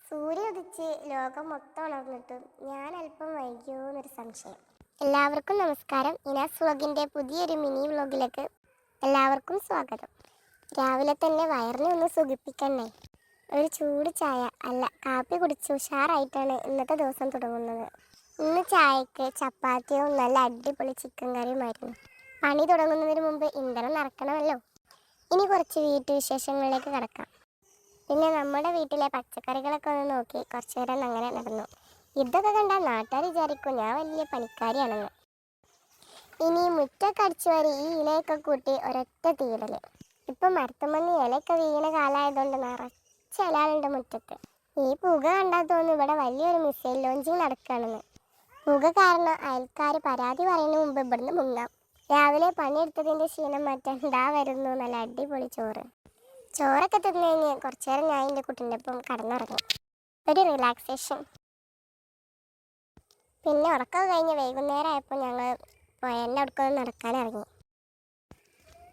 സൂര്യ ഉദിച്ച് ലോകം മൊത്തം ഉണർന്നിട്ടും ഞാൻ അല്പം വൈകിയോ എന്നൊരു സംശയം. എല്ലാവർക്കും നമസ്കാരം. ഇനാസ് വ്ളോഗിൻ്റെ പുതിയൊരു മിനി വ്ളോഗിലേക്ക് എല്ലാവർക്കും സ്വാഗതം. രാവിലെ തന്നെ വയറിനെ ഒന്ന് സുഖിപ്പിക്കണ്ടേ. ഒരു ചൂട് ചായ അല്ല കാപ്പി കുടിച്ച് ഉഷാറായിട്ടാണ് ഇന്നത്തെ ദിവസം തുടങ്ങുന്നത്. ഇന്ന് ചായക്ക് ചപ്പാത്തിയും നല്ല അടിപൊളി ചിക്കൻ കറിയുമായിരുന്നു. പണി തുടങ്ങുന്നതിന് മുമ്പ് ഇന്ധനം നിറക്കണമല്ലോ. ഇനി കുറച്ച് വീട്ടുവിശേഷങ്ങളിലേക്ക് കിടക്കാം. പിന്നെ നമ്മുടെ വീട്ടിലെ പച്ചക്കറികളൊക്കെ ഒന്ന് നോക്കി കുറച്ചു നേരം അങ്ങനെ നടന്നു. ഇതൊക്കെ കണ്ടാൽ നാട്ടുകാർ വിചാരിക്കും ഞാൻ വലിയ പണിക്കാരിയാണെന്ന്. ഇനി മുറ്റൊക്കെ അടിച്ചു വാരി ഈ ഇലയൊക്കെ കൂട്ടി ഒരൊറ്റ തീരല്. ഇപ്പം മരത്തുമന്ന് ഇലയൊക്കെ വീണ കാലമായതുകൊണ്ട് നിറച്ച ഇലകളുണ്ട് മുറ്റത്ത്. ഈ പുക കണ്ടാൽ തോന്നുന്നു ഇവിടെ വലിയൊരു മിസൈൽ ലോഞ്ചിങ് നടക്കുകയാണെന്ന്. പുക കാരണം അയൽക്കാർ പരാതി പറയുന്നതിന് മുമ്പ് ഇവിടുന്ന് മുങ്ങാം. രാവിലെ പണിയെടുത്തതിൻ്റെ ക്ഷീണം മാറ്റാൻ വരുന്നു നല്ല അടിപൊളി ചോറ്. ചോറൊക്കെ തിന്നു കഴിഞ്ഞ് കുറച്ചു നേരം ഞാൻ എൻ്റെ കുട്ടീൻ്റെ ഒപ്പം കടന്നുറങ്ങി. ഒരു റിലാക്സേഷൻ. പിന്നെ ഉറക്കമൊക്കെ കഴിഞ്ഞ് വൈകുന്നേരം ആയപ്പോൾ ഞങ്ങൾ പുഴേൻ്റെ അടുക്കൊന്ന് നടക്കാനിറങ്ങി.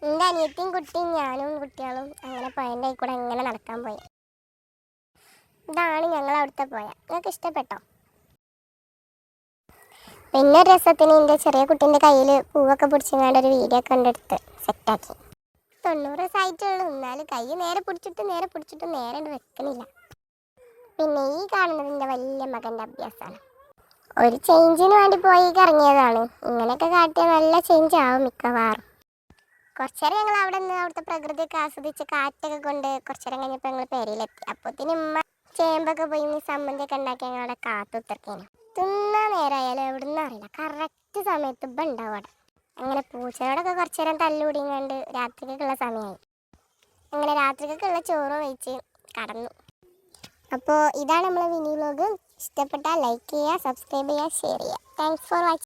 എൻ്റെ അനിയത്തിയും കുട്ടിയും ഞാനും കുട്ടികളും അങ്ങനെ പുഴേൻ്റെ കൂടെ അങ്ങനെ നടക്കാൻ പോയി. ഇതാണ് ഞങ്ങൾ അവിടുത്തെ പുഴ. നിങ്ങൾക്ക് ഇഷ്ടപ്പെട്ടോ? പിന്നെ ഒരു രസത്തിന് എൻ്റെ ചെറിയ കുട്ടീൻ്റെ കയ്യിൽ പൂവൊക്കെ പിടിച്ചിങ്ങാണ്ട് ഒരു വീഡിയോ ഒക്കെ കണ്ടെടുത്ത് സെറ്റാക്കി. 90 ദിവസമായിട്ടുള്ളൂ. എന്നാലും കൈ നേരെ പിടിച്ചിട്ട് നേരെ വെക്കണില്ല. പിന്നെ ഈ കാണുന്നത് എൻ്റെ വലിയ മകൻ്റെ അഭ്യാസമാണ്. ഒരു ചേഞ്ചിന് വേണ്ടി പോയി ഇറങ്ങിയതാണ്. ഇങ്ങനെയൊക്കെ കാട്ടിയാൽ നല്ല ചേഞ്ച് ആവും മിക്കവാറും. കുറച്ചേരം ഞങ്ങൾ അവിടെ നിന്ന് അവിടുത്തെ പ്രകൃതിയൊക്കെ ആസ്വദിച്ച് കാറ്റൊക്കെ കൊണ്ട് കുറച്ചേരം കഴിഞ്ഞപ്പോൾ ഞങ്ങൾ പേരയിലെത്തി. അപ്പോഴത്തേനും ഉമ്മ ചേമ്പൊക്കെ പോയി സമ്മന്തിയൊക്കെ ഉണ്ടാക്കി ഞങ്ങളവിടെ കാത്തുത്തർക്കേനു. തിന്നാൻ നേരമായാലും എവിടെ നിന്ന് അറിയില്ല കറക്റ്റ് സമയത്ത് ഇപ്പം ഉണ്ടാവും അവിടെ. അങ്ങനെ പൂച്ചയോടൊക്കെ കുറച്ചു നേരം തല്ലുകൂടിങ്ങാണ്ട് രാത്രിക്കൊക്കെയുള്ള സമയമായി. അങ്ങനെ രാത്രിക്കൊക്കെയുള്ള ചോറ് കഴിച്ച് കടന്നു. അപ്പോൾ ഇതാണ് നമ്മളെ മിനി വ്ളോഗ്. ഇഷ്ടപ്പെട്ടാൽ ലൈക്ക് ചെയ്യുക, സബ്സ്ക്രൈബ് ചെയ്യുക, ഷെയർ ചെയ്യുക. Thanks for watching.